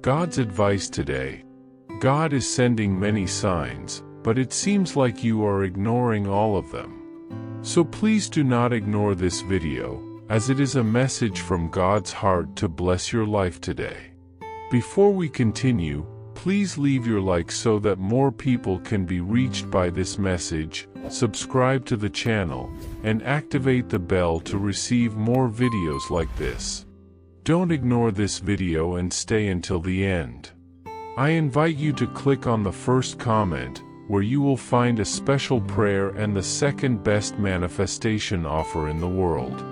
God's advice today. God is sending many signs, but it seems like you are ignoring all of them. So please do not ignore this video, as it is a message from God's heart to bless your life today. Before we continue, please leave your like so that more people can be reached by this message, subscribe to the channel, and activate the bell to receive more videos like this. Don't ignore this video and stay until the end. I invite you to click on the first comment, where you will find a special prayer and the second best manifestation offer in the world.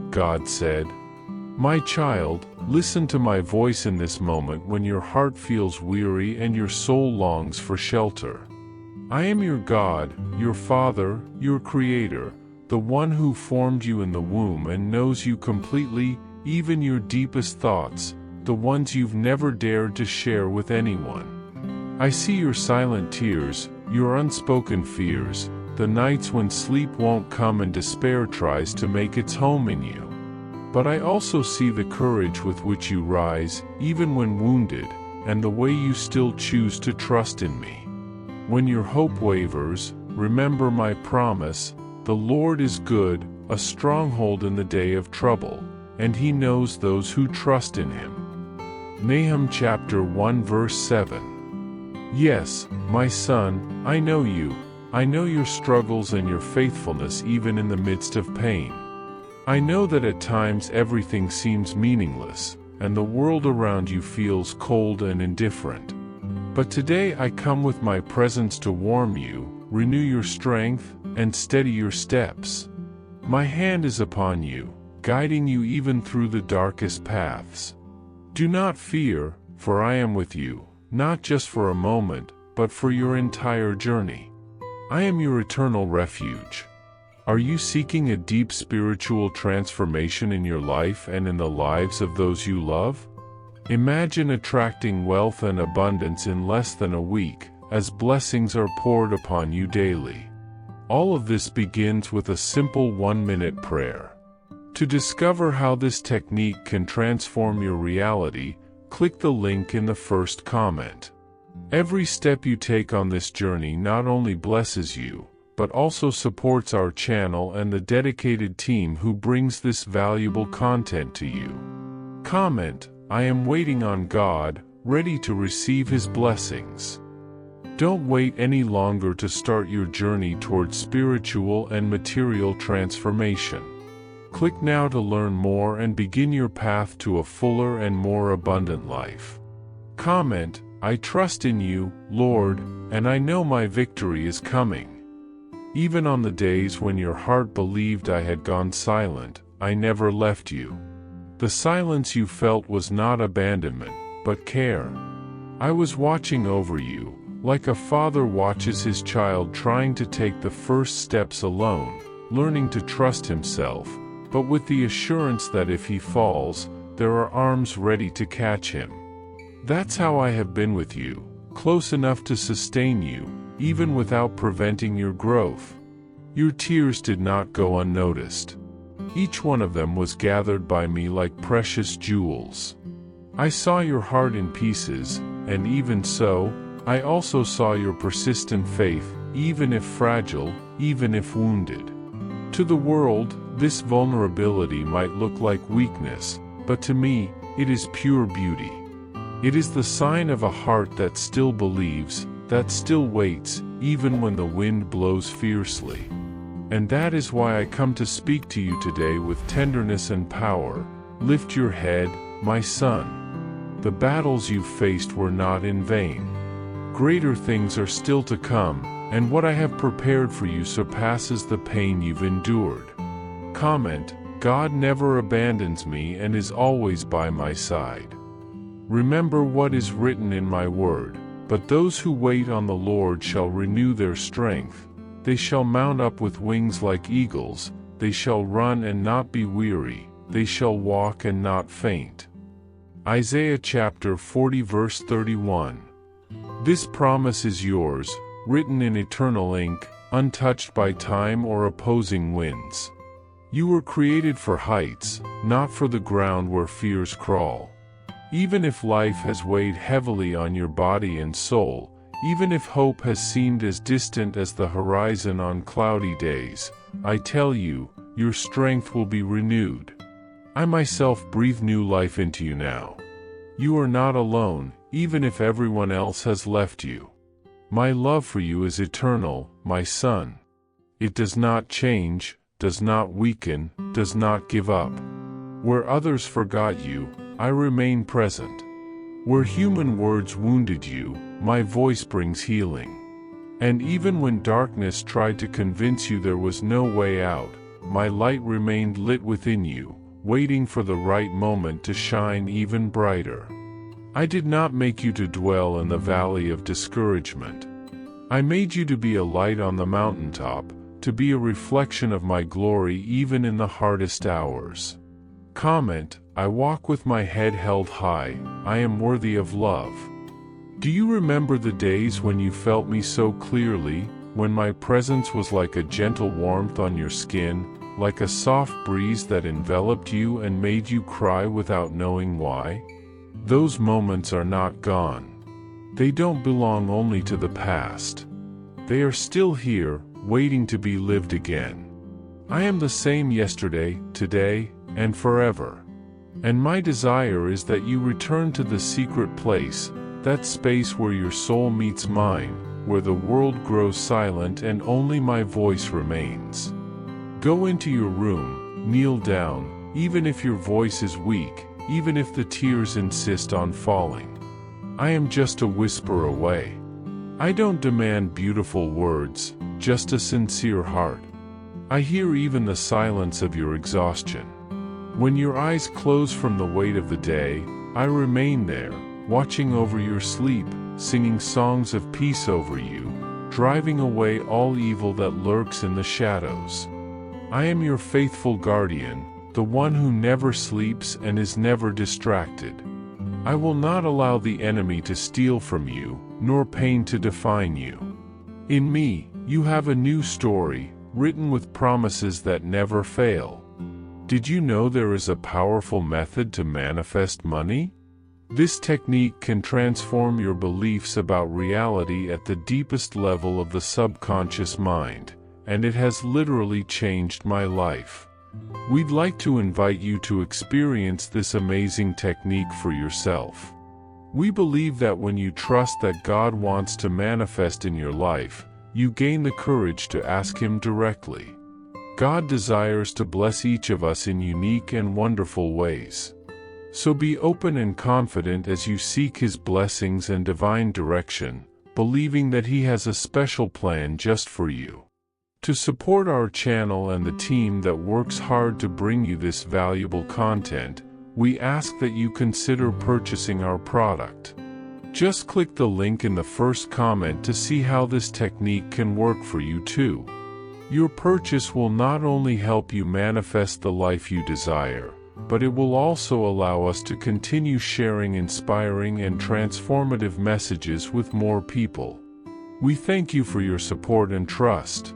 God said, "My child, listen to my voice in this moment when your heart feels weary and your soul longs for shelter. I am your God, your Father, your Creator, the one who formed you in the womb and knows you completely, even your deepest thoughts, the ones you've never dared to share with anyone. I see your silent tears, your unspoken fears, the nights when sleep won't come and despair tries to make its home in you. But I also see the courage with which you rise, even when wounded, and the way you still choose to trust in me. When your hope wavers, remember my promise, the Lord is good, a stronghold in the day of trouble, and He knows those who trust in Him." Nahum chapter 1 verse 7. Yes, my son, I know you. I know your struggles and your faithfulness even in the midst of pain. I know that at times everything seems meaningless, and the world around you feels cold and indifferent. But today I come with my presence to warm you, renew your strength, and steady your steps. My hand is upon you, guiding you even through the darkest paths. Do not fear, for I am with you, not just for a moment, but for your entire journey. I am your eternal refuge. Are you seeking a deep spiritual transformation in your life and in the lives of those you love? Imagine attracting wealth and abundance in less than a week, as blessings are poured upon you daily. All of this begins with a simple 1-minute prayer. To discover how this technique can transform your reality, click the link in the first comment. Every step you take on this journey not only blesses you, but also supports our channel and the dedicated team who brings this valuable content to you. Comment, "I am waiting on God, ready to receive His blessings." Don't wait any longer to start your journey towards spiritual and material transformation. Click now to learn more and begin your path to a fuller and more abundant life. Comment, "I trust in you, Lord, and I know my victory is coming." Even on the days when your heart believed I had gone silent, I never left you. The silence you felt was not abandonment, but care. I was watching over you, like a father watches his child trying to take the first steps alone, learning to trust himself, but with the assurance that if he falls, there are arms ready to catch him. That's how I have been with you, close enough to sustain you, even without preventing your growth. Your tears did not go unnoticed. Each one of them was gathered by me like precious jewels. I saw your heart in pieces, and even so, I also saw your persistent faith, even if fragile, even if wounded. To the world, this vulnerability might look like weakness, but to me, it is pure beauty. It is the sign of a heart that still believes, that still waits, even when the wind blows fiercely. And that is why I come to speak to you today with tenderness and power. Lift your head, my son. The battles you faced were not in vain. Greater things are still to come, and what I have prepared for you surpasses the pain you've endured. Comment, "God never abandons me and is always by my side." Remember what is written in my word, "But those who wait on the Lord shall renew their strength. They shall mount up with wings like eagles, they shall run and not be weary, they shall walk and not faint." Isaiah chapter 40 verse 31. This promise is yours, written in eternal ink, untouched by time or opposing winds. You were created for heights, not for the ground where fears crawl. Even if life has weighed heavily on your body and soul, even if hope has seemed as distant as the horizon on cloudy days, I tell you, your strength will be renewed. I myself breathe new life into you now. You are not alone, even if everyone else has left you. My love for you is eternal, my son. It does not change, does not weaken, does not give up. Where others forgot you, I remain present. Where human words wounded you, my voice brings healing. And even when darkness tried to convince you there was no way out, my light remained lit within you, waiting for the right moment to shine even brighter. I did not make you to dwell in the valley of discouragement. I made you to be a light on the mountaintop, to be a reflection of my glory even in the hardest hours. Comment, I walk with my head held high, I am worthy of love. Do you remember the days when you felt me so clearly, when my presence was like a gentle warmth on your skin, like a soft breeze that enveloped you and made you cry without knowing why? Those moments are not gone. They don't belong only to the past. They are still here, waiting to be lived again. I am the same yesterday, today, and forever. And my desire is that you return to the secret place, that space where your soul meets mine, where the world grows silent and only my voice remains. Go into your room, kneel down, even if your voice is weak, even if the tears insist on falling. I am just a whisper away. I don't demand beautiful words, just a sincere heart. I hear even the silence of your exhaustion. When your eyes close from the weight of the day, I remain there, watching over your sleep, singing songs of peace over you, driving away all evil that lurks in the shadows. I am your faithful guardian, the one who never sleeps and is never distracted. I will not allow the enemy to steal from you, nor pain to define you. In me, you have a new story, written with promises that never fail. Did you know there is a powerful method to manifest money? This technique can transform your beliefs about reality at the deepest level of the subconscious mind, and it has literally changed my life. We'd like to invite you to experience this amazing technique for yourself. We believe that when you trust that God wants to manifest in your life, you gain the courage to ask Him directly. God desires to bless each of us in unique and wonderful ways. So be open and confident as you seek His blessings and divine direction, believing that He has a special plan just for you. To support our channel and the team that works hard to bring you this valuable content, we ask that you consider purchasing our product. Just click the link in the first comment to see how this technique can work for you too. Your purchase will not only help you manifest the life you desire, but it will also allow us to continue sharing inspiring and transformative messages with more people. We thank you for your support and trust.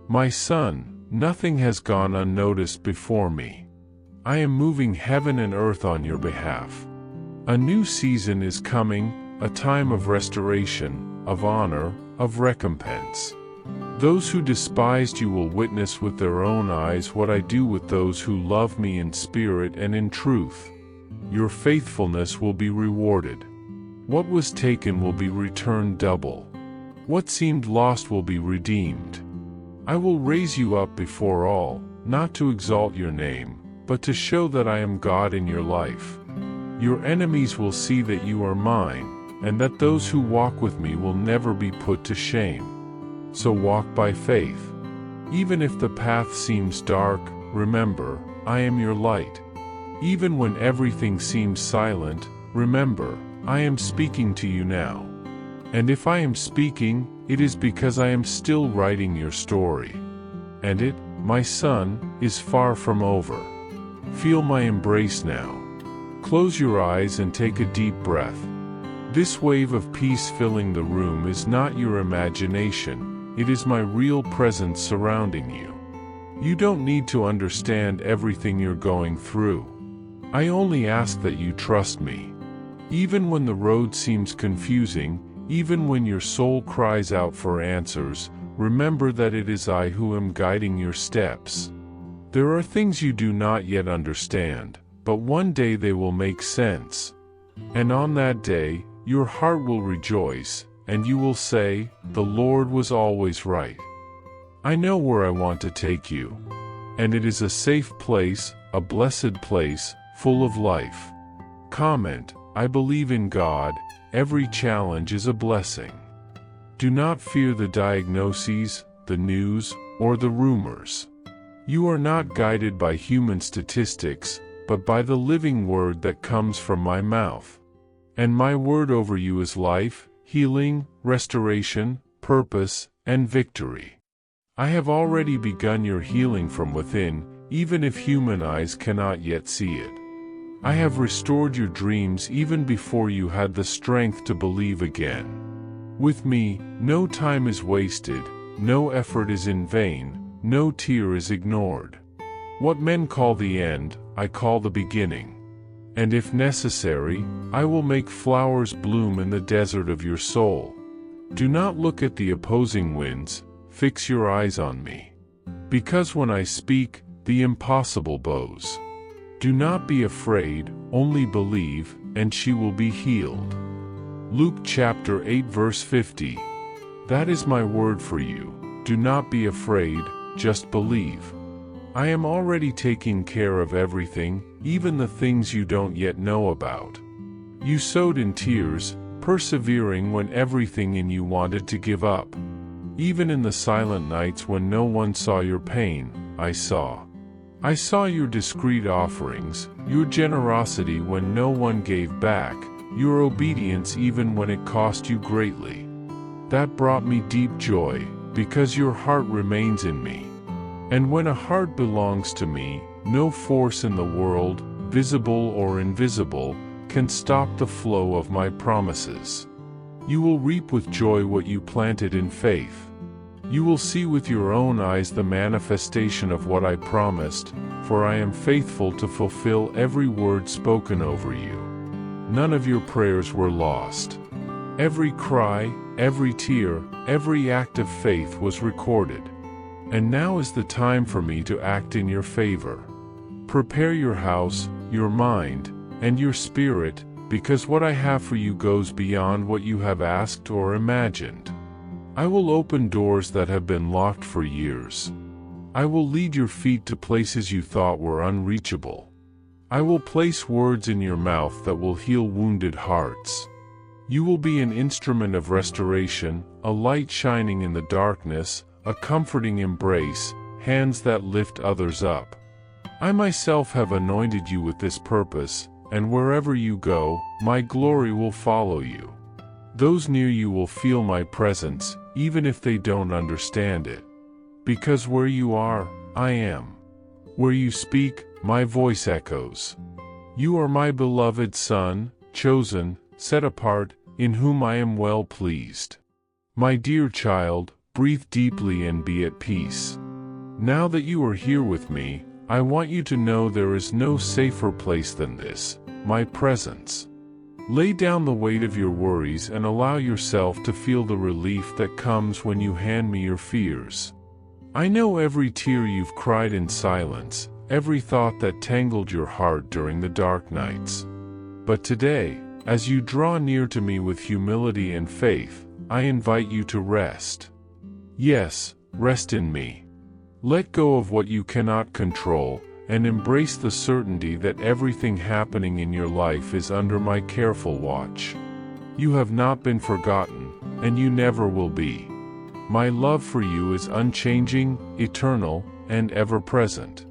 My son, nothing has gone unnoticed before me. I am moving heaven and earth on your behalf. A new season is coming, a time of restoration, of honor, of recompense. Those who despised you will witness with their own eyes what I do with those who love me in spirit and in truth. Your faithfulness will be rewarded. What was taken will be returned double. What seemed lost will be redeemed. I will raise you up before all, not to exalt your name, but to show that I am God in your life. Your enemies will see that you are mine, and that those who walk with me will never be put to shame. So walk by faith. Even if the path seems dark, remember, I am your light. Even when everything seems silent, remember, I am speaking to you now. And if I am speaking, it is because I am still writing your story. And it, my son, is far from over. Feel my embrace now. Close your eyes and take a deep breath. This wave of peace filling the room is not your imagination. It is my real presence surrounding you. You don't need to understand everything you're going through. I only ask that you trust me. Even when the road seems confusing, even when your soul cries out for answers, remember that it is I who am guiding your steps. There are things you do not yet understand, but one day they will make sense. And on that day, your heart will rejoice, and you will say, "The Lord was always right. I know where I want to take you. And it is a safe place, a blessed place, full of life." Comment, I believe in God. Every challenge is a blessing. Do not fear the diagnoses, the news, or the rumors. You are not guided by human statistics, but by the living word that comes from my mouth. And my word over you is life, healing, restoration, purpose, and victory. I have already begun your healing from within, even if human eyes cannot yet see it. I have restored your dreams even before you had the strength to believe again. With me, no time is wasted, no effort is in vain, no tear is ignored. What men call the end, I call the beginning. And if necessary, I will make flowers bloom in the desert of your soul. Do not look at the opposing winds, fix your eyes on me. Because when I speak, the impossible bows. Do not be afraid, only believe, and she will be healed. Luke chapter 8 verse 50. That is my word for you. Do not be afraid, just believe. I am already taking care of everything, even the things you don't yet know about. You sowed in tears, persevering when everything in you wanted to give up. Even in the silent nights when no one saw your pain, I saw. I saw your discreet offerings, your generosity when no one gave back, your obedience even when it cost you greatly. That brought me deep joy, because your heart remains in me. And when a heart belongs to me, no force in the world, visible or invisible, can stop the flow of my promises. You will reap with joy what you planted in faith. You will see with your own eyes the manifestation of what I promised, for I am faithful to fulfill every word spoken over you. None of your prayers were lost. Every cry, every tear, every act of faith was recorded. And now is the time for me to act in your favor. Prepare your house, your mind, and your spirit, because what I have for you goes beyond what you have asked or imagined. I will open doors that have been locked for years. I will lead your feet to places you thought were unreachable. I will place words in your mouth that will heal wounded hearts. You will be an instrument of restoration, a light shining in the darkness, a comforting embrace, hands that lift others up. I myself have anointed you with this purpose, and wherever you go, my glory will follow you. Those near you will feel my presence, even if they don't understand it. Because where you are, I am. Where you speak, my voice echoes. You are my beloved Son, chosen, set apart, in whom I am well pleased. My dear child, breathe deeply and be at peace. Now that you are here with me, I want you to know there is no safer place than this, my presence. Lay down the weight of your worries and allow yourself to feel the relief that comes when you hand me your fears. I know every tear you've cried in silence, every thought that tangled your heart during the dark nights. But today, as you draw near to me with humility and faith, I invite you to rest. Yes, rest in me. Let go of what you cannot control, and embrace the certainty that everything happening in your life is under my careful watch. You have not been forgotten, and you never will be. My love for you is unchanging, eternal, and ever-present.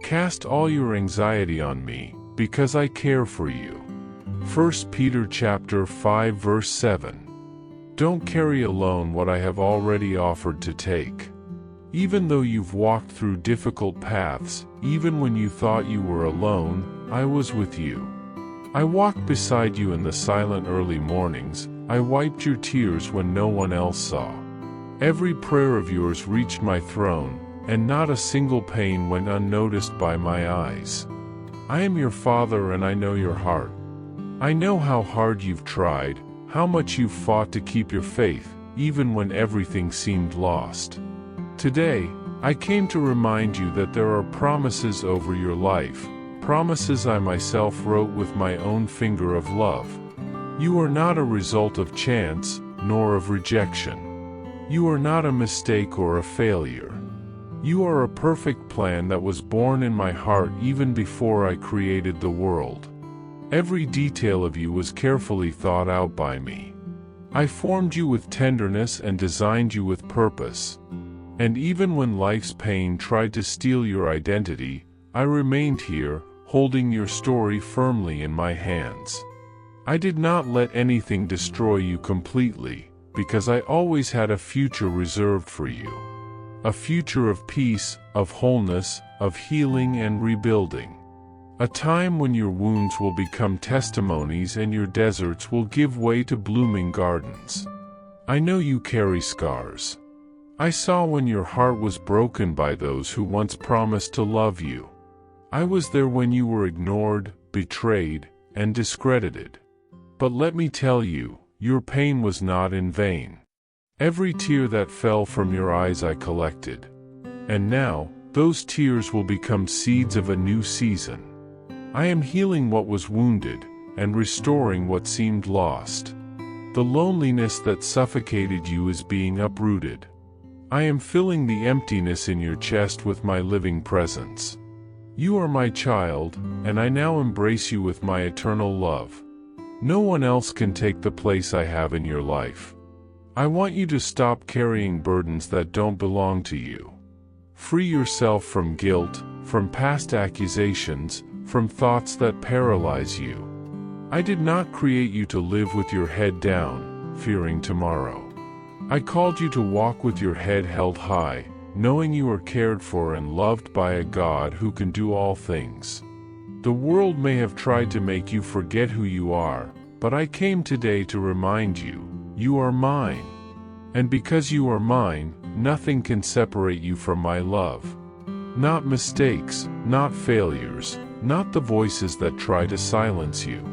Cast all your anxiety on me, because I care for you. 1 Peter chapter 5 verse 7. Don't carry alone what I have already offered to take. Even though you've walked through difficult paths, even when you thought you were alone, I was with you. I walked beside you in the silent early mornings, I wiped your tears when no one else saw. Every prayer of yours reached my throne, and not a single pain went unnoticed by my eyes. I am your Father and I know your heart. I know how hard you've tried, how much you've fought to keep your faith, even when everything seemed lost. Today, I came to remind you that there are promises over your life, promises I myself wrote with my own finger of love. You are not a result of chance, nor of rejection. You are not a mistake or a failure. You are a perfect plan that was born in my heart even before I created the world. Every detail of you was carefully thought out by me. I formed you with tenderness and designed you with purpose. And even when life's pain tried to steal your identity, I remained here, holding your story firmly in my hands. I did not let anything destroy you completely, because I always had a future reserved for you. A future of peace, of wholeness, of healing and rebuilding. A time when your wounds will become testimonies and your deserts will give way to blooming gardens. I know you carry scars. I saw when your heart was broken by those who once promised to love you. I was there when you were ignored, betrayed, and discredited. But let me tell you, your pain was not in vain. Every tear that fell from your eyes I collected. And now, those tears will become seeds of a new season. I am healing what was wounded, and restoring what seemed lost. The loneliness that suffocated you is being uprooted. I am filling the emptiness in your chest with my living presence. You are my child, and I now embrace you with my eternal love. No one else can take the place I have in your life. I want you to stop carrying burdens that don't belong to you. Free yourself from guilt, from past accusations, from thoughts that paralyze you. I did not create you to live with your head down, fearing tomorrow. I called you to walk with your head held high, knowing you are cared for and loved by a God who can do all things. The world may have tried to make you forget who you are, but I came today to remind you, you are mine. And because you are mine, nothing can separate you from my love. Not mistakes, not failures, not the voices that try to silence you.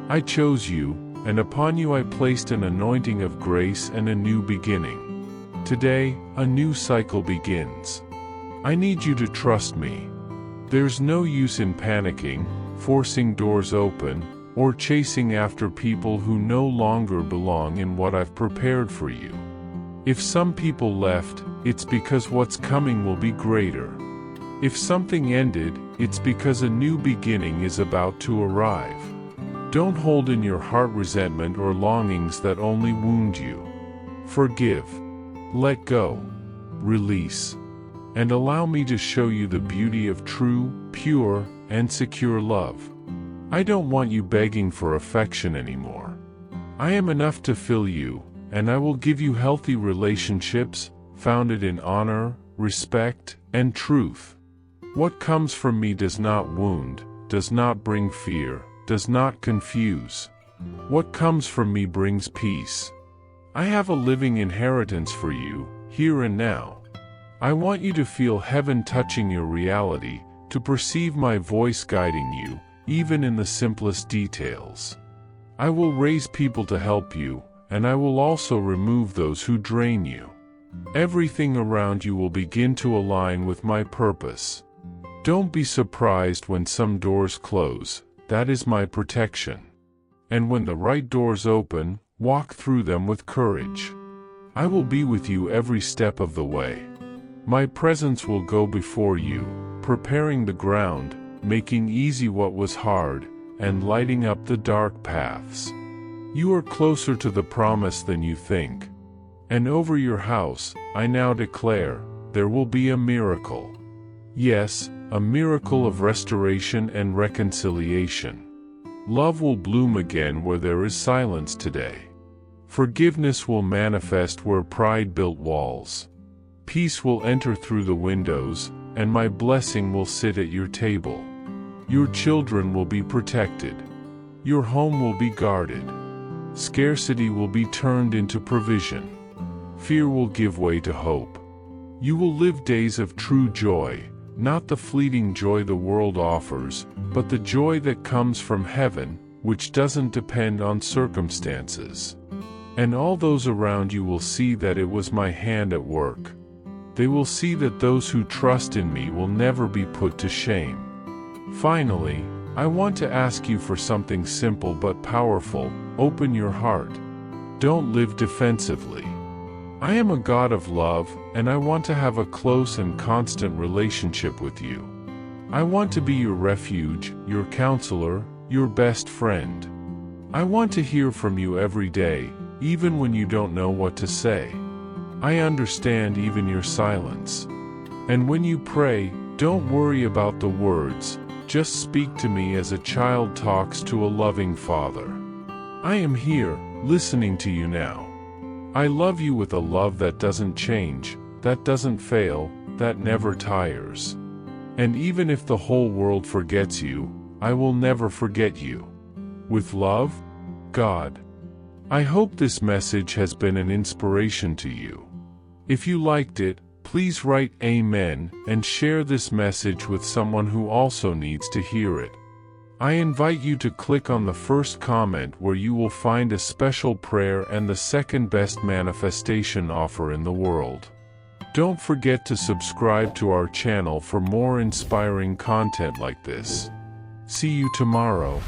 I chose you, and upon you I placed an anointing of grace and a new beginning. Today, a new cycle begins. I need you to trust me. There's no use in panicking, forcing doors open, or chasing after people who no longer belong in what I've prepared for you. If some people left, it's because what's coming will be greater. If something ended, it's because a new beginning is about to arrive. Don't hold in your heart resentment or longings that only wound you. Forgive. Let go. Release. And allow me to show you the beauty of true, pure, and secure love. I don't want you begging for affection anymore. I am enough to fill you, and I will give you healthy relationships, founded in honor, respect, and truth. What comes from me does not wound, does not bring fear, does not confuse. What comes from me brings peace. I have a living inheritance for you, here and now. I want you to feel heaven touching your reality, to perceive my voice guiding you, even in the simplest details. I will raise people to help you, and I will also remove those who drain you. Everything around you will begin to align with my purpose. Don't be surprised when some doors close, that is my protection. And when the right doors open, walk through them with courage. I will be with you every step of the way. My presence will go before you, preparing the ground, making easy what was hard, and lighting up the dark paths. You are closer to the promise than you think. And over your house, I now declare, there will be a miracle. Yes, a miracle of restoration and reconciliation. Love will bloom again where there is silence today. Forgiveness will manifest where pride built walls. Peace will enter through the windows, and my blessing will sit at your table. Your children will be protected. Your home will be guarded. Scarcity will be turned into provision. Fear will give way to hope. You will live days of true joy, not the fleeting joy the world offers, but the joy that comes from heaven, which doesn't depend on circumstances. And all those around you will see that it was my hand at work. They will see that those who trust in me will never be put to shame. Finally, I want to ask you for something simple but powerful. Open your heart. Don't live defensively. I am a God of love, and I want to have a close and constant relationship with you. I want to be your refuge, your counselor, your best friend. I want to hear from you every day, even when you don't know what to say. I understand even your silence. And when you pray, don't worry about the words, just speak to me as a child talks to a loving father. I am here, listening to you now. I love you with a love that doesn't change, that doesn't fail, that never tires. And even if the whole world forgets you, I will never forget you. With love, God. I hope this message has been an inspiration to you. If you liked it, please write Amen and share this message with someone who also needs to hear it. I invite you to click on the first comment where you will find a special prayer and the second best manifestation offer in the world. Don't forget to subscribe to our channel for more inspiring content like this. See you tomorrow.